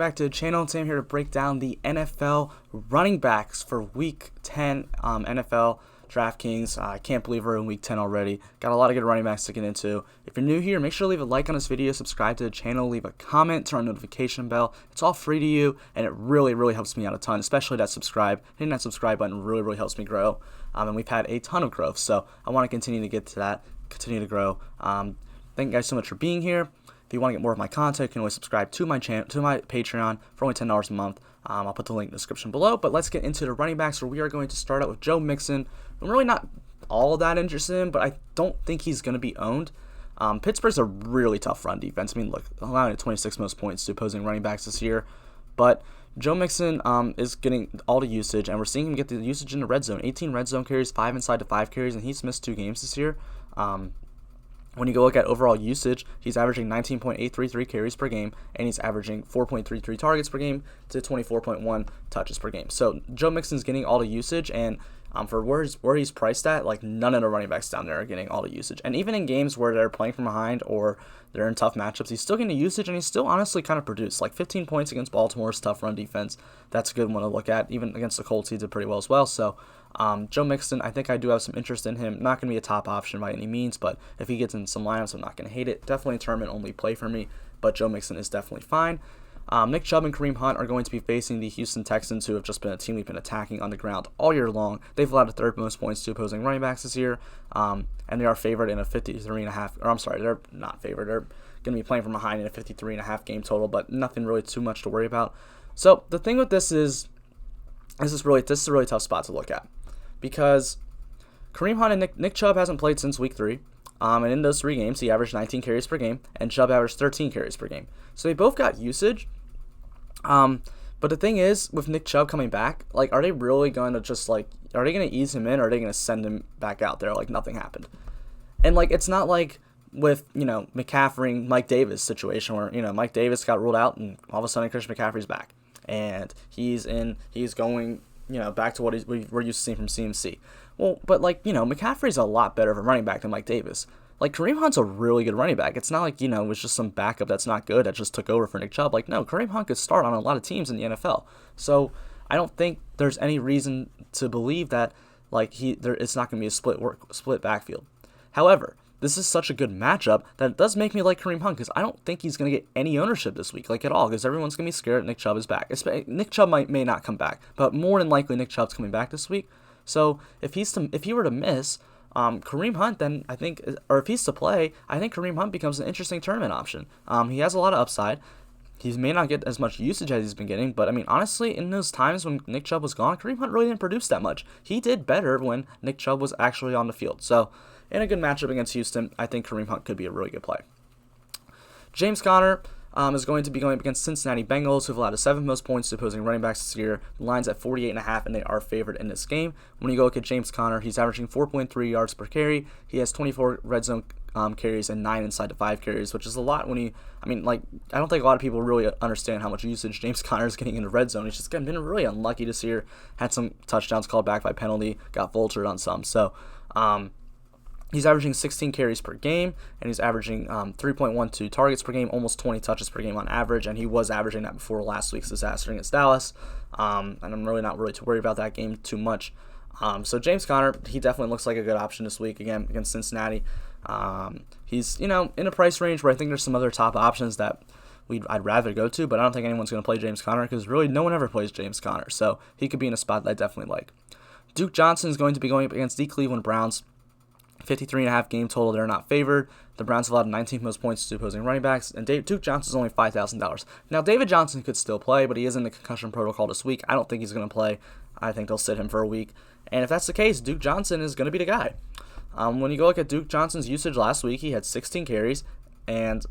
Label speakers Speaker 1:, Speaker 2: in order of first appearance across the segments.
Speaker 1: back to the channel. Today I'm here to break down the NFL running backs for Week 10 NFL Draftkings. I can't believe we're in Week 10 already. Got a lot of good running backs to get into. If you're new here, make sure to leave a like on this video, subscribe to the channel, leave a comment, turn on the notification bell. It's all free to you, and it really helps me out a ton, especially that subscribe. Hitting that subscribe button really helps me grow, and we've had a ton of growth, so I want to continue to get to that, continue to grow. Thank you guys so much for being here. If you want to get more of my content, you can always subscribe to my channel, to my Patreon for only $10 a month. I'll put the link in the description below. But let's get into the running backs, where we are going to start out with Joe Mixon. I'm really not all that interested in, but I don't think he's going to be owned. Pittsburgh's a really tough run defense. I mean, look, allowing 26 most points to opposing running backs this year. But Joe Mixon is getting all the usage, and we're seeing him get the usage in the red zone. 18 red zone carries, 5 inside to 5 carries, and he's missed 2 games this year. When you go look at overall usage, he's averaging 19.833 carries per game, and he's averaging 4.33 targets per game to 24.1 touches per game. So Joe Mixon's getting all the usage, and for where he's priced at, like, none of the running backs down there are getting all the usage. And even in games where they're playing from behind or they're in tough matchups, he's still getting the usage, and he's still honestly kind of produced. Like 15 points against Baltimore's tough run defense. That's a good one to look at. Even against the Colts, he did pretty well as well. So Joe Mixon, I think I do have some interest in him. Not going to be a top option by any means, but if he gets in some lineups, I'm not going to hate it. Definitely a tournament-only play for me, but Joe Mixon is definitely fine. Nick Chubb and Kareem Hunt are going to be facing the Houston Texans, who have just been a team we've been attacking on the ground all year long. They've allowed the third most points to opposing running backs this year, and they are favored in a 53.5. Or I'm sorry, they're not favored. They're going to be playing from behind in a 53.5 game total, but nothing really too much to worry about. So the thing with this is a really tough spot to look at, because Kareem Hunt and Nick Chubb hasn't played since Week 3. And in those 3 games, he averaged 19 carries per game, and Chubb averaged 13 carries per game. So they both got usage. But the thing is, with Nick Chubb coming back, like, are they really going to just, like, are they going to ease him in, or are they going to send him back out there like nothing happened? And, like, it's not like with, McCaffrey and Mike Davis situation where, Mike Davis got ruled out, and all of a sudden Christian McCaffrey's back. And he's going, back to what we're used to seeing from CMC. Well, but, like, McCaffrey's a lot better of a running back than Mike Davis. Like, Kareem Hunt's a really good running back. It's not like, it was just some backup that's not good that just took over for Nick Chubb. Like, no, Kareem Hunt could start on a lot of teams in the NFL. So I don't think there's any reason to believe that, like, it's not going to be a split backfield. However, this is such a good matchup that it does make me like Kareem Hunt, because I don't think he's going to get any ownership this week, like, at all, because everyone's going to be scared that Nick Chubb is back. Nick Chubb may not come back, but more than likely Nick Chubb's coming back this week. So if he were to miss Kareem Hunt, then I think, or if he's to play, I think Kareem Hunt becomes an interesting tournament option. He has a lot of upside. He may not get as much usage as he's been getting, but I mean, honestly, in those times when Nick Chubb was gone, Kareem Hunt really didn't produce that much. He did better when Nick Chubb was actually on the field. So in a good matchup against Houston, I think Kareem Hunt could be a really good play. James Conner is going to be going up against Cincinnati Bengals, who've allowed the 7th most points to opposing running backs this year. The line's at 48.5, and they are favored in this game. When you go look at James Conner, he's averaging 4.3 yards per carry. He has 24 red zone carries and 9 inside to 5 carries, which is a lot when I don't think a lot of people really understand how much usage James Conner is getting in the red zone. He's just been really unlucky this year. Had some touchdowns called back by penalty, got vultured on some. So, he's averaging 16 carries per game, and he's averaging 3.12 targets per game, almost 20 touches per game on average, and he was averaging that before last week's disaster against Dallas, and I'm really not too worried about that game too much. So James Conner, he definitely looks like a good option this week, again, against Cincinnati. He's, in a price range where I think there's some other top options that I'd rather go to, but I don't think anyone's going to play James Conner, because really no one ever plays James Conner, so he could be in a spot that I definitely like. Duke Johnson is going to be going up against the Cleveland Browns. 53.5 game total. They're not favored. The Browns have allowed 19th most points to opposing running backs, and Duke Johnson's only $5,000. Now, David Johnson could still play, but he is in the concussion protocol this week. I don't think he's going to play. I think they'll sit him for a week. And if that's the case, Duke Johnson is going to be the guy. When you go look at Duke Johnson's usage last week, he had 16 carries and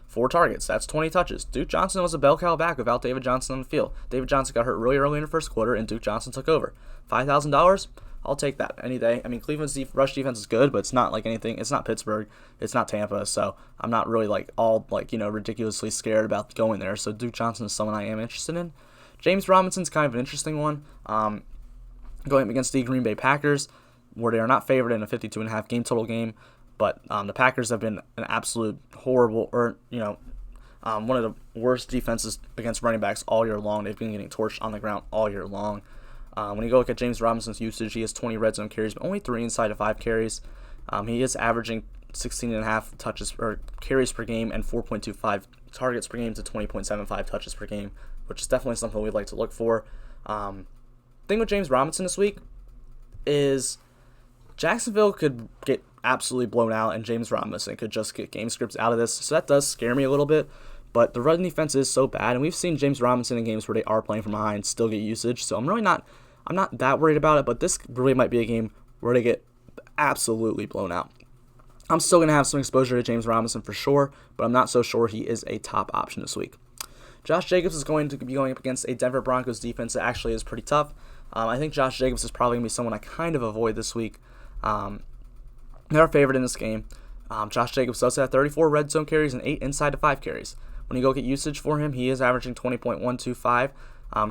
Speaker 1: 4 targets. That's 20 touches. Duke Johnson was a bell cow back without David Johnson on the field. David Johnson got hurt really early in the first quarter, and Duke Johnson took over. $5,000? I'll take that any day. I mean, Cleveland's rush defense is good, but it's not like anything. It's not Pittsburgh. It's not Tampa. So I'm not really ridiculously scared about going there. So Duke Johnson is someone I am interested in. James Robinson's kind of an interesting one. Going up against the Green Bay Packers, where they are not favored in a 52.5 game total game, but the Packers have been an absolute horrible, one of the worst defenses against running backs all year long. They've been getting torched on the ground all year long. When you go look at James Robinson's usage, he has 20 red zone carries, but only 3 inside of 5 carries. He is averaging 16.5 touches or carries per game and 4.25 targets per game to 20.75 touches per game, which is definitely something we'd like to look for. Thing with James Robinson this week is Jacksonville could get absolutely blown out, and James Robinson could just get game scripts out of this. So that does scare me a little bit. But the run defense is so bad, and we've seen James Robinson in games where they are playing from behind still get usage. So I'm not that worried about it. But this really might be a game where they get absolutely blown out. I'm still going to have some exposure to James Robinson for sure, but I'm not so sure he is a top option this week. Josh Jacobs is going to be going up against a Denver Broncos defense that actually is pretty tough. I think Josh Jacobs is probably going to be someone I kind of avoid this week. They're favored in this game. Josh Jacobs does have 34 red zone carries and 8 inside of 5 carries. When you go get usage for him, he is averaging 20.125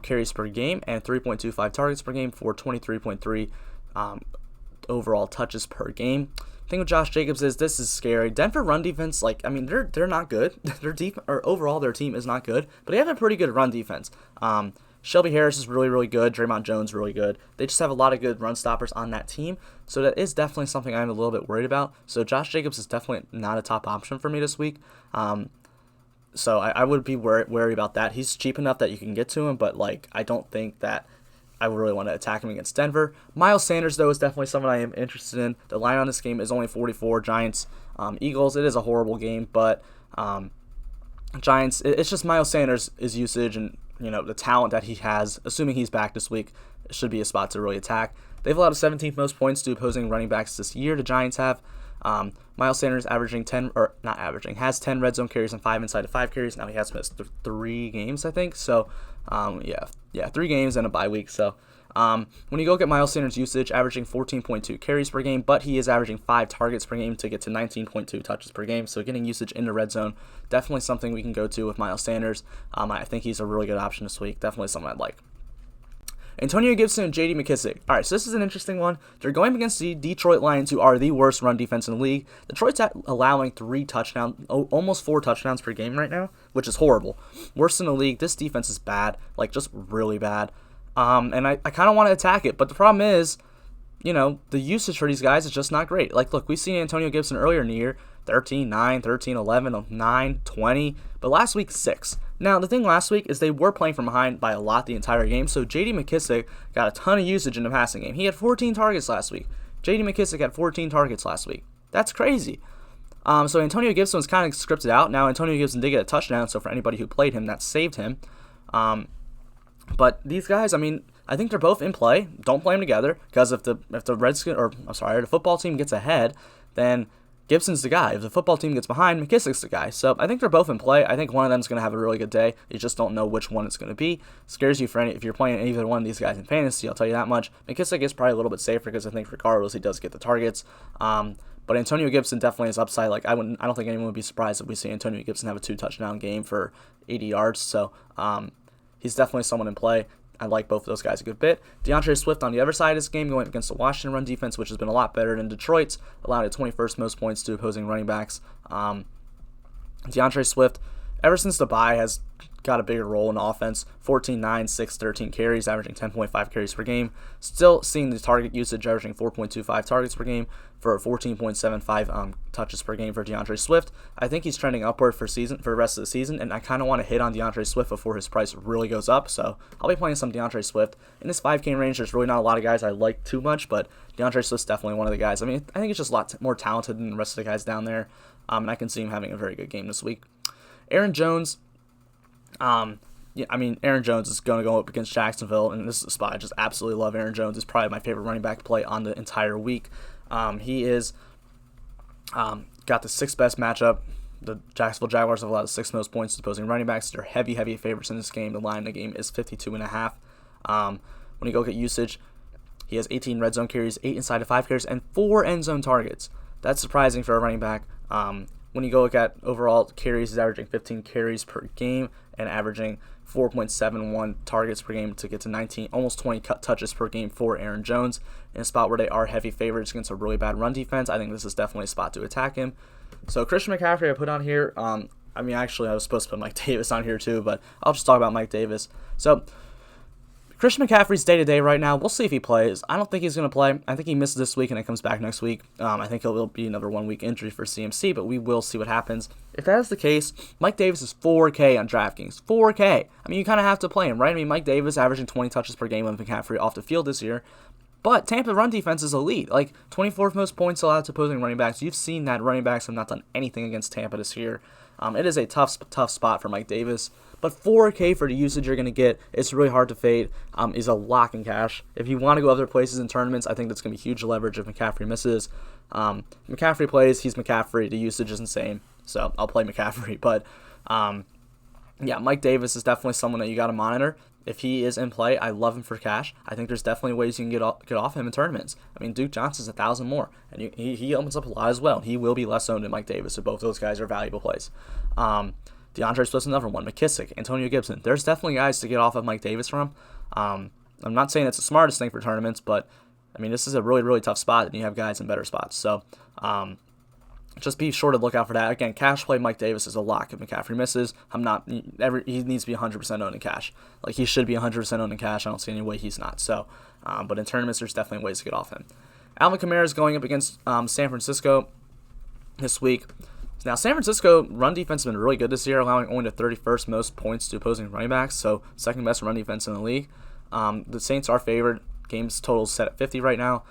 Speaker 1: carries per game and 3.25 targets per game for 23.3 overall touches per game. The thing with Josh Jacobs is this is scary. Denver run defense, they're not good. Overall their team is not good, but they have a pretty good run defense. Shelby Harris is really, really good. Draymond Jones really good. They just have a lot of good run stoppers on that team, so that is definitely something I'm a little bit worried about. So Josh Jacobs is definitely not a top option for me this week. So I would be wary about that. He's cheap enough that you can get to him, but I don't think that I would really want to attack him against Denver. Miles Sanders, though, is definitely someone I am interested in. The line on this game is only 44. Giants, Eagles. It is a horrible game, but Giants. It's just Miles Sanders' usage and the talent that he has. Assuming he's back this week, it should be a spot to really attack. They've allowed the 17th most points to opposing running backs this year. The Giants have. Miles Sanders has 10 red zone carries and 5 inside of 5 carries. Now he has missed 3 games, I think. So, 3 games and a bye week. So, when you go get Miles Sanders' usage, averaging 14.2 carries per game, but he is averaging 5 targets per game to get to 19.2 touches per game. So, getting usage in the red zone, definitely something we can go to with Miles Sanders. I think he's a really good option this week. Definitely someone I'd like. Antonio Gibson and J.D. McKissic. All right, so this is an interesting one. They're going against the Detroit Lions, who are the worst run defense in the league. Detroit's allowing 3 touchdowns, almost 4 touchdowns per game right now, which is horrible. Worst in the league. This defense is bad, just really bad. And I kind of want to attack it, but the problem is, the usage for these guys is just not great. Look, we've seen Antonio Gibson earlier in the year, 13, 9, 13, 11, 9, 20, but last week, 6. Now, the thing last week is they were playing from behind by a lot the entire game, so J.D. McKissic got a ton of usage in the passing game. He had 14 targets last week. J.D. McKissic had 14 targets last week. That's crazy. So Antonio Gibson was kind of scripted out. Now, Antonio Gibson did get a touchdown, so for anybody who played him, that saved him. But these guys, I think they're both in play. Don't play them together, because if the football team gets ahead, then Gibson's the guy. If the football team gets behind, McKissic's the guy. So I think they're both in play. I think one of them's going to have a really good day. You just don't know which one it's going to be. Scares you if you're playing either one of these guys in fantasy, I'll tell you that much. McKissic is probably a little bit safer because I think regardless he does get the targets. But Antonio Gibson definitely is upside. I don't think anyone would be surprised if we see Antonio Gibson have a 2-touchdown game for 80 yards. So he's definitely someone in play. I like both of those guys a good bit. DAndre Swift on the other side of this game going up against the Washington run defense, which has been a lot better than Detroit's, allowed the 21st most points to opposing running backs. DAndre Swift, ever since the bye, has got a bigger role in the offense. 14, 9, 6, 13 carries, averaging 10.5 carries per game. Still seeing the target usage, averaging 4.25 targets per game for 14.75 touches per game for DAndre Swift. I think he's trending upward for the rest of the season, and I kind of want to hit on DAndre Swift before his price really goes up. So I'll be playing some DAndre Swift. In this 5K range, there's really not a lot of guys I like too much, but DAndre Swift's definitely one of the guys. I think it's just a lot more talented than the rest of the guys down there, and I can see him having a very good game this week. Aaron Jones. Aaron Jones is going to go up against Jacksonville, and this is a spot I just absolutely love. Aaron Jones is probably my favorite running back play on the entire week. He is got the 6th best matchup. The Jacksonville Jaguars have allowed the 6th most points to opposing running backs. They're heavy favorites in this game. The line in the game is 52.5. When you go get usage, he has 18 red zone carries, 8 inside of 5 carries, and 4 end zone targets. That's surprising for a running back. When you go look at overall carries, he's averaging 15 carries per game and averaging 4.71 targets per game to get to almost 20 touches per game for Aaron Jones. In a spot where they are heavy favorites against a really bad run defense, I think this is definitely a spot to attack him. So Christian McCaffrey I put on here. I mean, actually, I was supposed to put Mike Davis on here too, but I'll just talk about Mike Davis. So, Christian McCaffrey's day-to-day right now. We'll see if he plays. I don't think he's going to play. I think he misses this week and it comes back next week. I think it will be another 1 week injury for CMC, but we will see what happens. If that is the case, Mike Davis is 4K on DraftKings. 4K. I mean, you kind of have to play him, right? I mean, Mike Davis averaging 20 touches per game with McCaffrey off the field this year. But Tampa run defense is elite. Like, 24th most points allowed to opposing running backs. You've seen that running backs have not done anything against Tampa this year. It is a tough spot for Mike Davis. But 4K for the usage you're going to get, it's really hard to fade, is a lock in cash. If you want to go other places in tournaments, I think that's going to be huge leverage if McCaffrey misses. McCaffrey plays, he's McCaffrey. The usage is insane. So I'll play McCaffrey. But, yeah, Mike Davis is definitely someone that you got to monitor. If he is in play, I love him for cash. I think there's definitely ways you can get off him in tournaments. I mean, Duke Johnson's 1,000 more, and he opens up a lot as well. He will be less owned than Mike Davis, so both those guys are valuable plays. DeAndre Swift's another one. McKissick, Antonio Gibson. There's definitely guys to get off of Mike Davis from. I'm not saying it's the smartest thing for tournaments, but, I mean, this is a really, really tough spot, and you have guys in better spots. So, just be sure to look out for that. Again, cash play Mike Davis is a lock. If McCaffrey misses, he needs to be 100% owned in cash. Like, he should be 100% owned in cash. I don't see any way he's not. So, but in tournaments, there's definitely ways to get off him. Alvin Kamara is going up against San Francisco this week. Now, San Francisco run defense has been really good this year, allowing only the 31st most points to opposing running backs, so second best run defense in the league. The Saints are favored. Games total set at 50 right now.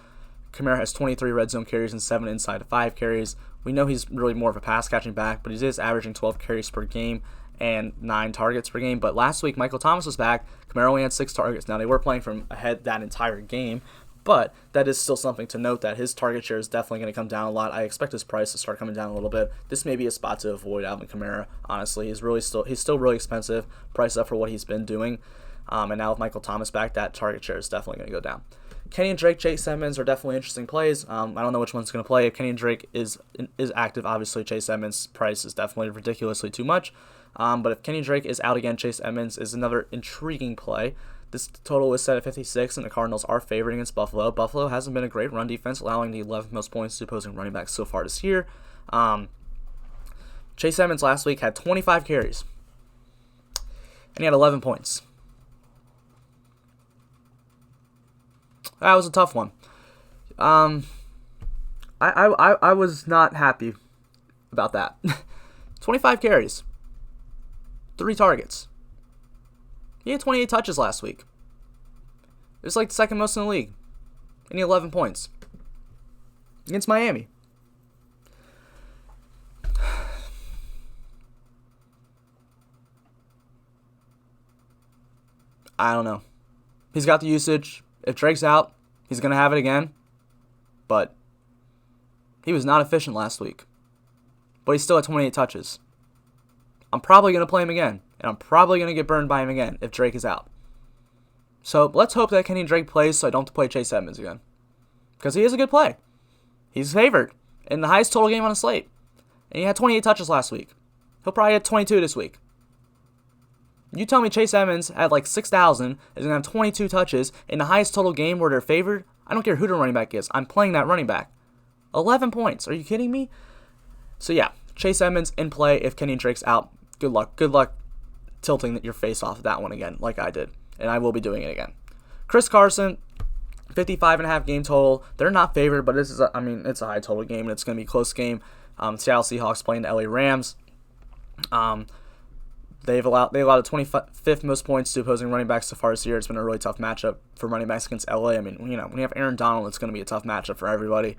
Speaker 1: Kamara has 23 red zone carries and 7 inside of 5 carries. We know he's really more of a pass-catching back, but he is averaging 12 carries per game and 9 targets per game. But last week, Michael Thomas was back. Kamara only had 6 targets. Now, they were playing from ahead that entire game, but that is still something to note that his target share is definitely going to come down a lot. I expect his price to start coming down a little bit. This may be a spot to avoid Alvin Kamara, honestly. He's still really expensive, priced up for what he's been doing. And now with Michael Thomas back, that target share is definitely going to go down. Kenny and Drake, Chase Edmonds are definitely interesting plays. I don't know which one's going to play. If Kenny and Drake is active, obviously Chase Edmonds' price is definitely ridiculously too much. But if Kenny and Drake is out again, Chase Edmonds is another intriguing play. This total is set at 56, and the Cardinals are favored against Buffalo. Buffalo hasn't been a great run defense, allowing the 11th most points to opposing running backs so far this year. Chase Edmonds last week had 25 carries, and he had 11 points. That was a tough one. I was not happy about that. 25 carries, 3 targets. He had 28 touches last week. It was like the second most in the league. And he had 11 points. Against Miami. I don't know. He's got the usage. If Drake's out, he's going to have it again. But he was not efficient last week. But he still had 28 touches. I'm probably going to play him again. And I'm probably going to get burned by him again if Drake is out. So let's hope that Kenny Drake plays so I don't have to play Chase Edmonds again. Because he is a good play. He's favored in the highest total game on the slate. And he had 28 touches last week. He'll probably have 22 this week. You tell me Chase Edmonds at like 6,000 is going to have 22 touches in the highest total game where they're favored? I don't care who the running back is. I'm playing that running back. 11 points. Are you kidding me? So yeah, Chase Edmonds in play if Kenny Drake's out. Good luck. Good luck tilting your face off of that one again like I did. And I will be doing it again. Chris Carson, 55.5 game total. They're not favored, but it's a high total game, and it's going to be a close game. Seattle Seahawks playing the LA Rams. They allowed the 25th most points to opposing running backs so far this year. It's been a really tough matchup for running backs against LA. I mean, when you have Aaron Donald, it's going to be a tough matchup for everybody.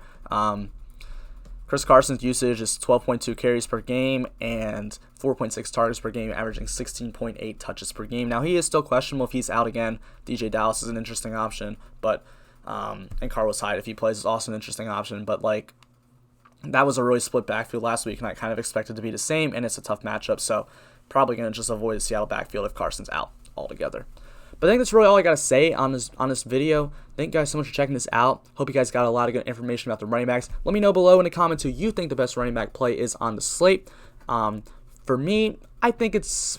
Speaker 1: Chris Carson's usage is 12.2 carries per game and 4.6 targets per game, averaging 16.8 touches per game. Now, he is still questionable if he's out again. DJ Dallas is an interesting option, but and Carlos Hyde, if he plays, is also an interesting option. But, that was a really split backfield last week, and I kind of expected to be the same, and it's a tough matchup, so probably going to just avoid the Seattle backfield if Carson's out altogether. But I think that's really all I got to say on this video. Thank you guys so much for checking this out. Hope you guys got a lot of good information about the running backs. Let me know below in the comments who you think the best running back play is on the slate. For me, I think it's...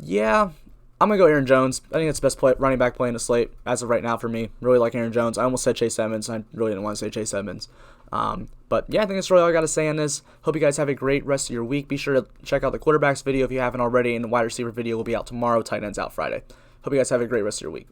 Speaker 1: Yeah, I'm going to go Aaron Jones. I think that's the best running back play in the slate as of right now for me. Really like Aaron Jones. I almost said Chase Edmonds. I really didn't want to say Chase Edmonds. But yeah, I think that's really all I got to say on this. Hope you guys have a great rest of your week. Be sure to check out the quarterbacks video if you haven't already, and the wide receiver video will be out tomorrow. Tight ends out Friday. Hope you guys have a great rest of your week.